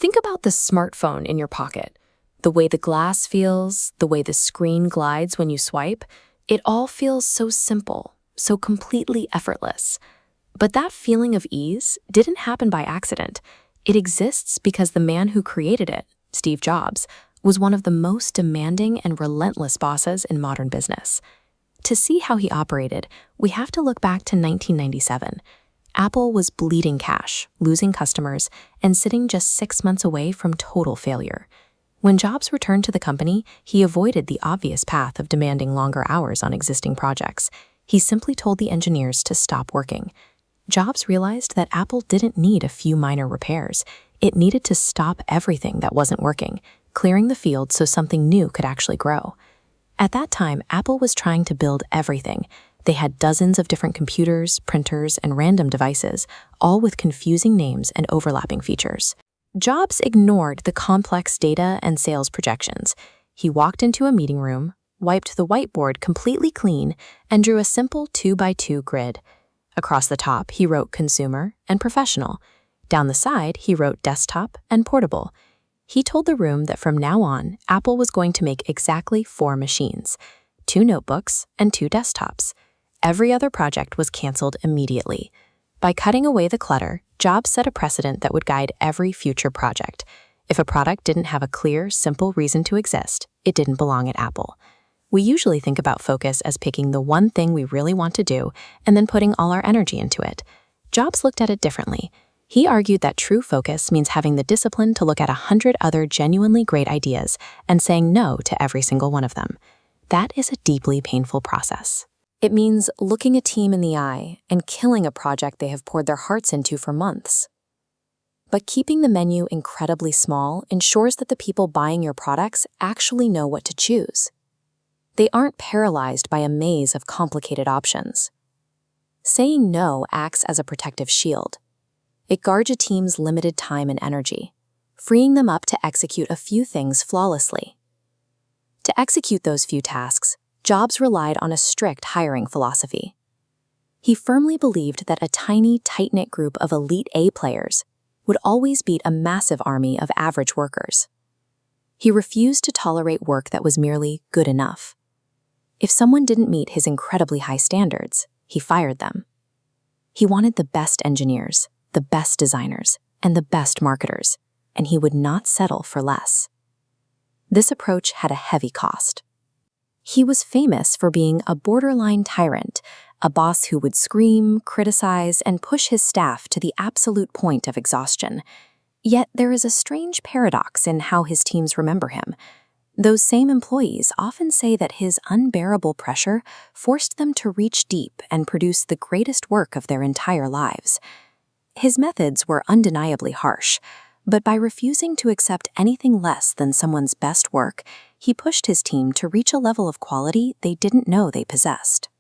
Think about the smartphone in your pocket. The way the glass feels, the way the screen glides when you swipe, it all feels so simple, so completely effortless. But that feeling of ease didn't happen by accident. It exists because the man who created it, Steve Jobs, was one of the most demanding and relentless bosses in modern business. To see how he operated, we have to look back to 1997. Apple was bleeding cash, losing customers, and sitting just 6 months away from total failure. When Jobs returned to the company, he avoided the obvious path of demanding longer hours on existing projects. He simply told the engineers to stop working. Jobs realized that Apple didn't need a few minor repairs. It needed to stop everything that wasn't working, clearing the field so something new could actually grow. At that time, Apple was trying to build everything. They had dozens of different computers, printers, and random devices, all with confusing names and overlapping features. Jobs ignored the complex data and sales projections. He walked into a meeting room, wiped the whiteboard completely clean, and drew a simple 2x2 grid. Across the top, he wrote consumer and professional. Down the side, he wrote desktop and portable. He told the room that from now on, Apple was going to make exactly 4 machines, 2 notebooks and 2 desktops. Every other project was canceled immediately. By cutting away the clutter, Jobs set a precedent that would guide every future project. If a product didn't have a clear, simple reason to exist, it didn't belong at Apple. We usually think about focus as picking the one thing we really want to do and then putting all our energy into it. Jobs looked at it differently. He argued that true focus means having the discipline to look at 100 other genuinely great ideas and saying no to every single one of them. That is a deeply painful process. It means looking a team in the eye and killing a project they have poured their hearts into for months. But keeping the menu incredibly small ensures that the people buying your products actually know what to choose. They aren't paralyzed by a maze of complicated options. Saying no acts as a protective shield. It guards a team's limited time and energy, freeing them up to execute a few things flawlessly. To execute those few tasks, Jobs relied on a strict hiring philosophy. He firmly believed that a tiny, tight-knit group of elite A players would always beat a massive army of average workers. He refused to tolerate work that was merely good enough. If someone didn't meet his incredibly high standards, he fired them. He wanted the best engineers, the best designers, and the best marketers, and he would not settle for less. This approach had a heavy cost. He was famous for being a borderline tyrant, a boss who would scream, criticize, and push his staff to the absolute point of exhaustion. Yet there is a strange paradox in how his teams remember him. Those same employees often say that his unbearable pressure forced them to reach deep and produce the greatest work of their entire lives. His methods were undeniably harsh, but by refusing to accept anything less than someone's best work, he pushed his team to reach a level of quality they didn't know they possessed.